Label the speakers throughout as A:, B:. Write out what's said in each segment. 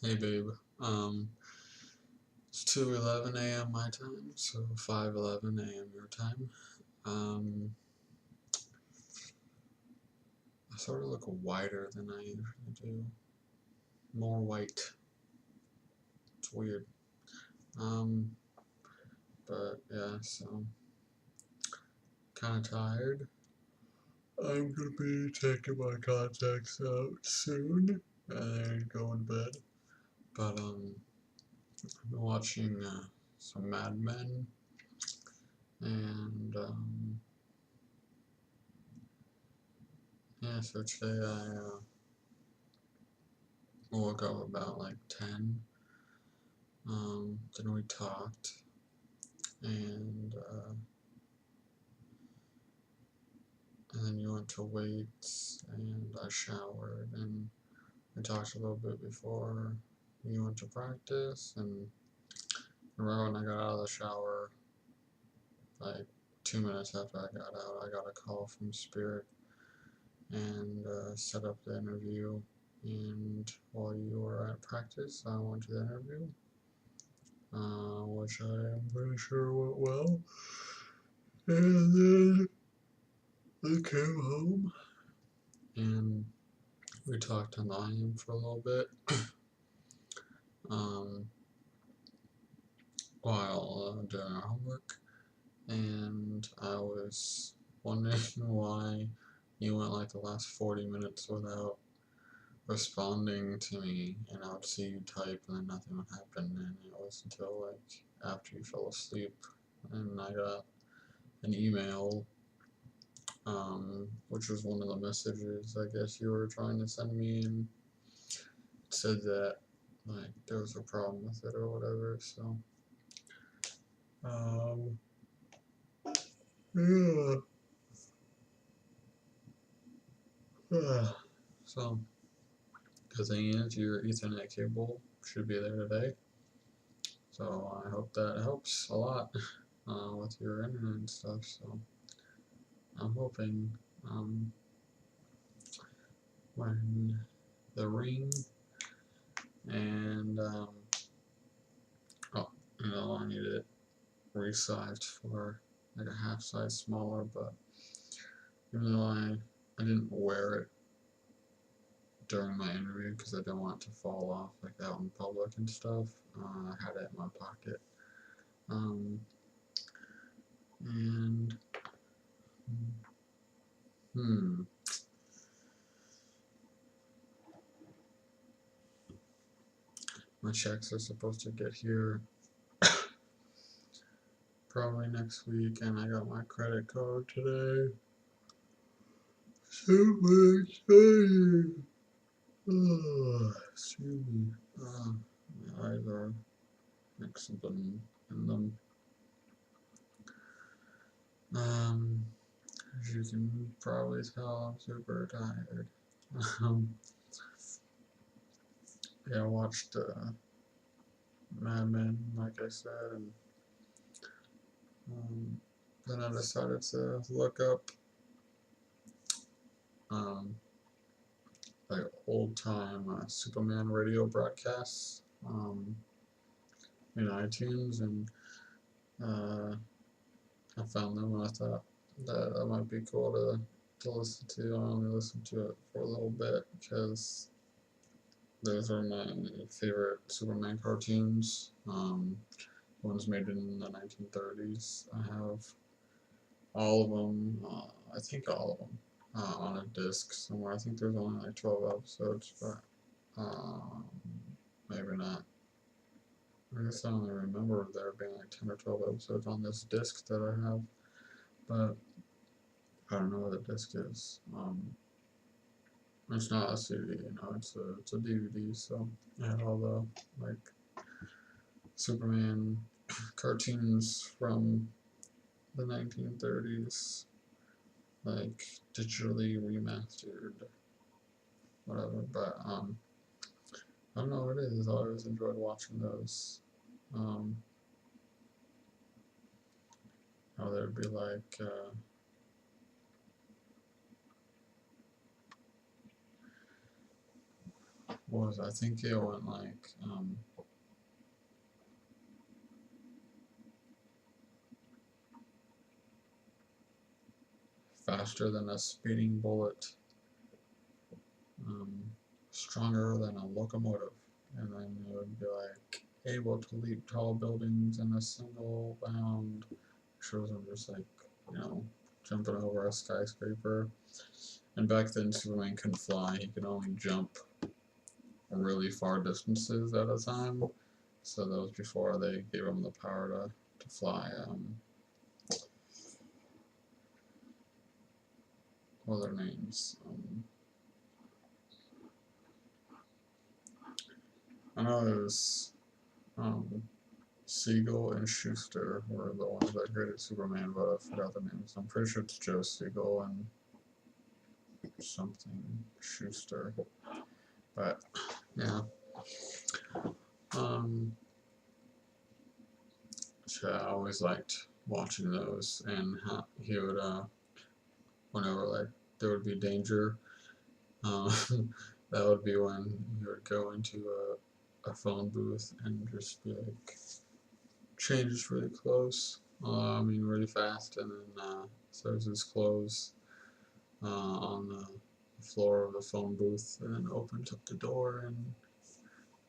A: Hey babe, it's 2:11 a.m. my time, so 5:11 a.m. your time. Um, I sort of look whiter than I usually do. More white. It's weird. Um, but yeah, so kind of tired. I'm gonna be taking my contacts out soon and then going to bed. But I've been watching some Mad Men and yeah, so today I woke up about like 10. Then we talked, and and then you went to weights, and I showered, and we talked a little bit before you went to practice, and right when I got out of the shower, like 2 minutes after I got out, I got a call from Spirit and set up the interview. And while you were at practice, I went to the interview, which I am pretty sure went well. And then I came home and we talked online for a little bit um, while doing our homework, and I was wondering why you went like the last 40 minutes without responding to me, and I would see you type and then nothing would happen, and it was until like after you fell asleep and I got an email, which was one of the messages I guess you were trying to send me, and it said that like there was a problem with it or whatever, so um yeah. So the thing is your Ethernet cable should be there today, so I hope that helps a lot with your internet and stuff. So I'm hoping um, when the ring and oh, I need it resized for like a half size smaller, but even though I didn't wear it during my interview because I didn't want it to fall off like out in public and stuff, I had it in my pocket. Um, and hmm, my checks are supposed to get here probably next week, and I got my credit card today. Super excited. Oh, excuse me. My eyes are mixed up in them. Um, as you can probably tell, I'm super tired. Um, yeah, I watched Mad Men, like I said, and um, then I decided to look up um, like old time Superman radio broadcasts in iTunes, and uh, I found them, and I thought that might be cool to listen to. I only listened to it for a little bit because those are my favorite Superman cartoons. Ones made in the 1930s. I have all of them. I think all of them on a disc somewhere. I think there's only like 12 episodes, but um, maybe not. I guess I only remember there being like 10 or 12 episodes on this disc that I have, but I don't know what the disc is. It's not a CD, it's a DVD. So I had all the like Superman cartoons from the 1930s, like digitally remastered, whatever. But I don't know what it is. I always enjoyed watching those. Um, how there'd be like what was it? I think it went like faster than a speeding bullet, um, stronger than a locomotive, and then it would be like able to leap tall buildings in a single bound. Shows him just like, you know, jumping over a skyscraper. And back then Superman couldn't fly; he could only jump really far distances at a time. So that was before they gave him the power to fly. What are their names? I know it was um, Siegel and Schuster were the ones that created Superman, but I forgot the names. I'm pretty sure it's Joe Siegel and something Schuster. But yeah, um, so I always liked watching those, and how he would whenever like there would be danger, um, that would be when he would go into a phone booth and just be like changes really close. I mean, really fast, and then throws his clothes on the floor of the phone booth, and then opens up the door, and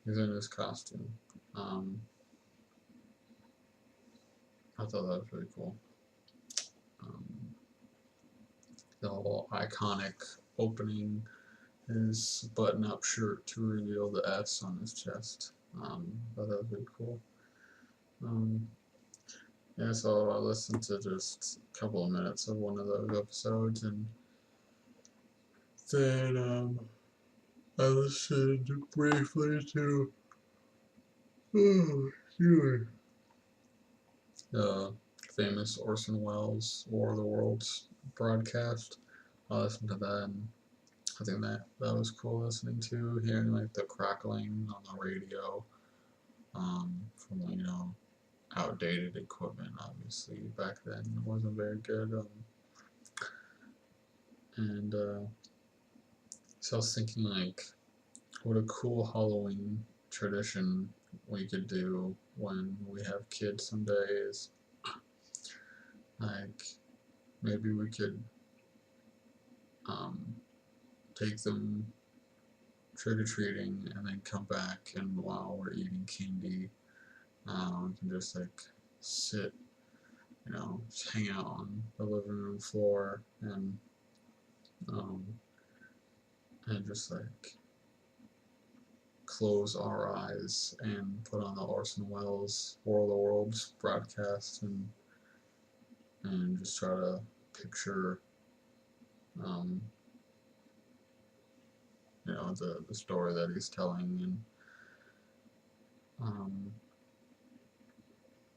A: he's in his costume. Um, I thought that was really cool. Um, the whole iconic opening his button-up shirt to reveal the S on his chest. I thought that was really cool. Um, yeah, so I listened to just a couple of minutes of one of those episodes, and then I listened briefly to excuse me, the famous Orson Welles War of the Worlds broadcast. I listened to that, and I think that was cool listening to, hearing like the crackling on the radio from outdated equipment. Obviously, back then it wasn't very good, and so I was thinking like, what a cool Halloween tradition we could do when we have kids someday is like maybe we could um, take them trick or treating and then come back, and while we're eating candy, we can just like sit, just hang out on the living room floor um, and just like close our eyes and put on the Orson Welles War of the Worlds broadcast, and just try to picture um, the story that he's telling, and um,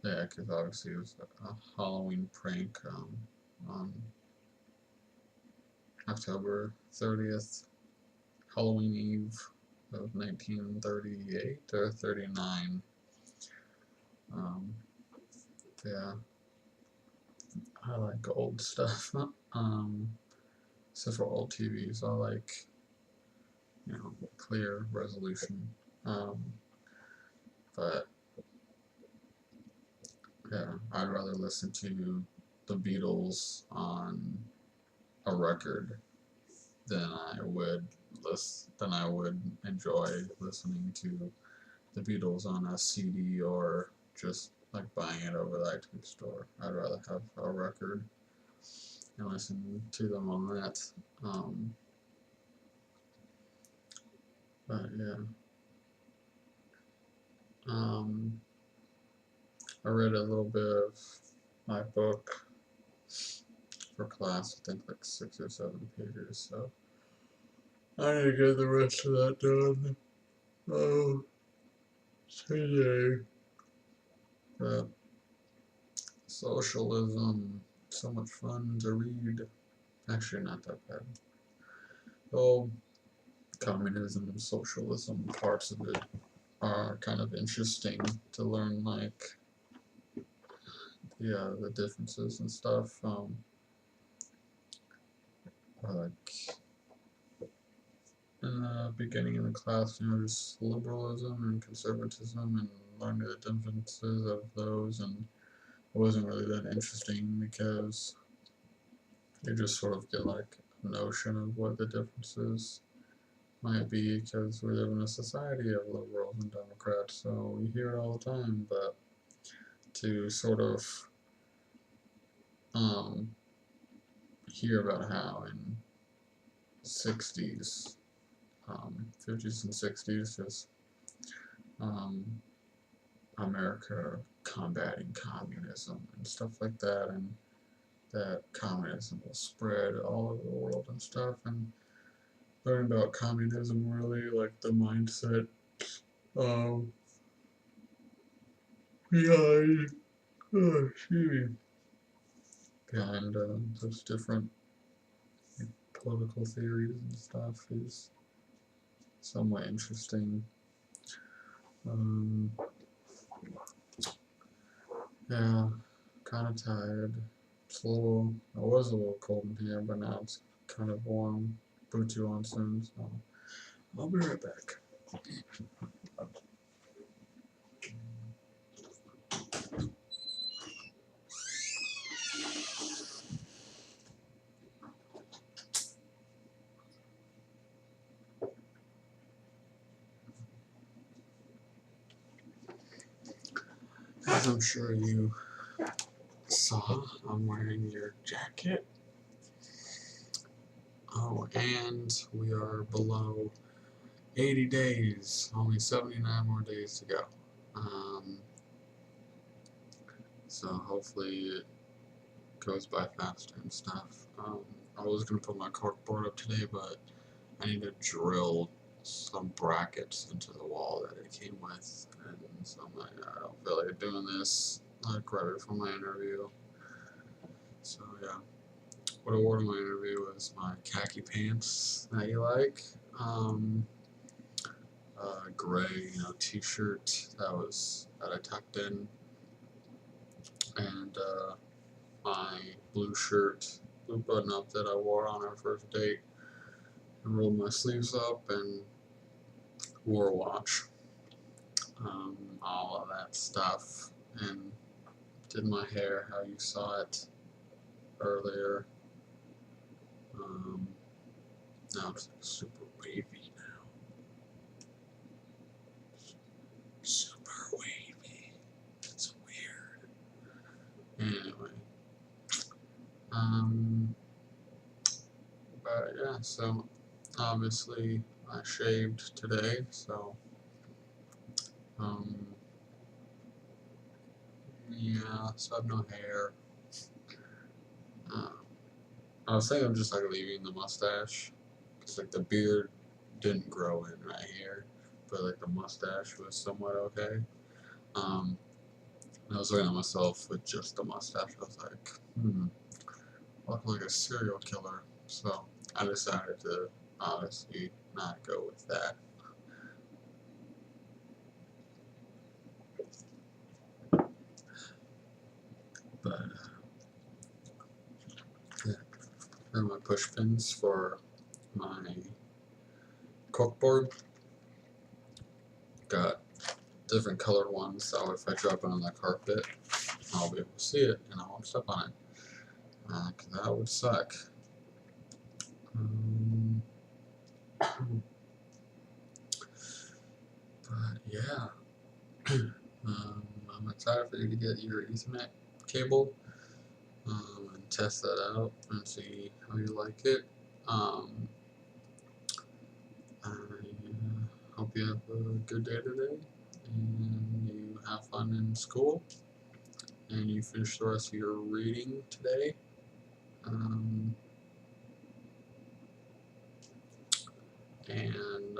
A: yeah, because obviously it was a Halloween prank on October 30th, Halloween Eve of 1938 or 39. Um, yeah, I like old stuff. Except for old TVs, I like clear resolution. Um, but yeah, I'd rather listen to the Beatles on a record than I would enjoy listening to the Beatles on a CD or just like buying it over the iTunes store. I'd rather have a record and listen to them on that. Um, but yeah, um, I read a little bit of my book for class. I think like 6 or 7 pages. So I need to get the rest of that done. Oh, today. But socialism, so much fun to read. Actually, not that bad. Oh, communism and socialism, parts of it are kind of interesting to learn, like, yeah, the differences and stuff. Like, in in the beginning of the class, just liberalism and conservatism and learning the differences of those, and it wasn't really that interesting because you just sort of get like a notion of what the differences might be because we live in a society of liberals and Democrats, so we hear it all the time, but to sort of um, hear about how in 60s, 50s and 60s, just um, America combating communism and stuff like that, and that communism will spread all over the world and stuff, and learning about communism really, like the mindset um, behind, excuse me, behind those different political theories and stuff is somewhat interesting. Um, yeah, kind of tired. It's a little, it was a little cold in here, but now it's kind of warm. Put you on soon, so I'll be right back. As I'm sure you saw, I'm wearing your jacket. Oh, and we are below 80 days, only 79 more days to go. So hopefully it goes by faster and stuff. I was gonna put my corkboard up today, but I need to drill some brackets into the wall that it came with, and so I'm like, I don't feel like doing this like right before my interview. So yeah, what I wore to my interview was my khaki pants that you like, gray, t-shirt that I tucked in, and my blue shirt, blue button up that I wore on our first date. I rolled my sleeves up and wore a watch, all of that stuff, and did my hair how you saw it earlier. Um, Now it's like super wavy now. Super wavy. It's weird. Anyway, but yeah, so obviously I shaved today, so um, yeah, so I have no hair. Um, I was thinking of just like leaving the mustache, cause like the beard didn't grow in right here, but like the mustache was somewhat okay. Um, and I was looking at myself with just the mustache. I was like, I look like a serial killer. So I decided to honestly not go with that. But yeah, here are my push pins for my corkboard. Got different colored ones, so if I drop it on the carpet, I'll be able to see it and I won't step on it. 'Cause that would suck. Um, but yeah, I'm excited for you to get your Ethernet cable and test that out and see how you like it. Um, I hope you have a good day today and you have fun in school and you finish the rest of your reading today. Um, and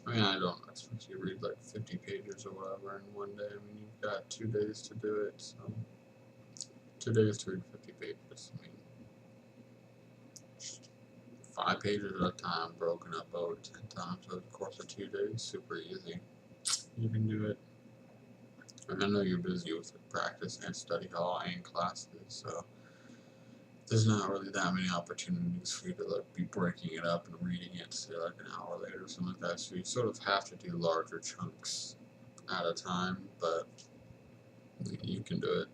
A: I mean, I don't expect you to read like 50 pages or whatever in one day. I mean, you've got 2 days to do it, so 2 days to read 50 pages. I mean, 5 pages at a time, broken up over 10 times over the course of 2 days. Super easy. You can do it. And I know you're busy with practice and study hall and classes, so there's not really that many opportunities for you to like be breaking it up and reading it, say like an hour later or something like that. So you sort of have to do larger chunks at a time, but you can do it.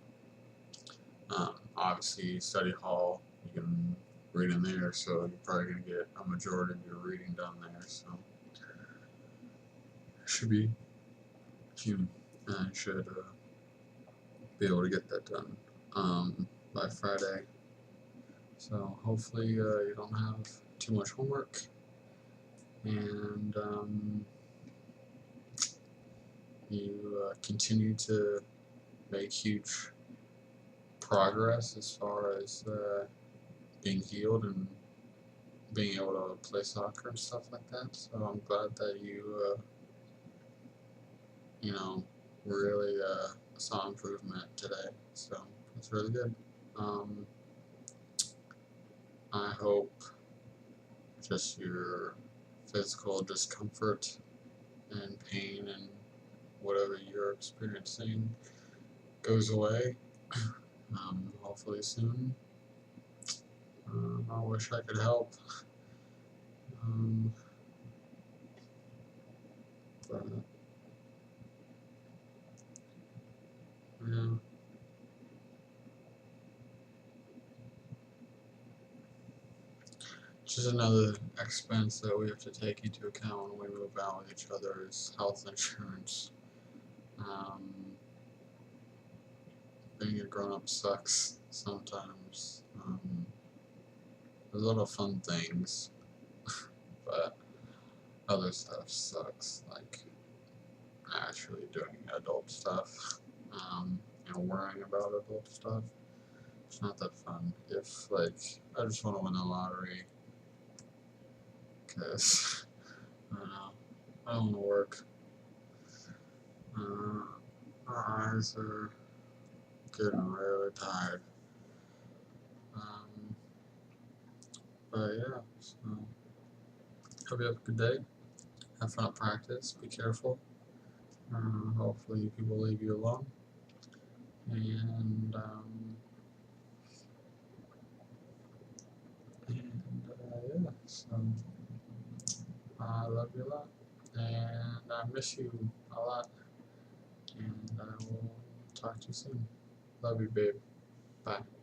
A: Obviously, study hall, you can read in there, so you're probably going to get a majority of your reading done there. So it should be, you should be able to get that done by Friday. So hopefully you don't have too much homework, and you continue to make huge progress as far as being healed and being able to play soccer and stuff like that. So I'm glad that you, really saw improvement today. So it's really good. Um, I hope just your physical discomfort and pain and whatever you're experiencing goes away. Hopefully soon. I wish I could help. But yeah, just another expense that we have to take into account when we move out with each other is health insurance. Um, being a grown-up sucks sometimes. There's a lot of fun things, but other stuff sucks, like actually doing adult stuff, and worrying about adult stuff. It's not that fun. If, like, I just want to win the lottery, because, I don't know, I don't want to work. My eyes are getting really tired. Um, but yeah, so hope you have a good day. Have fun at practice. Be careful. Hopefully people leave you alone. And, yeah, so I love you a lot. And I miss you a lot. And I will talk to you soon. Love you, babe. Bye.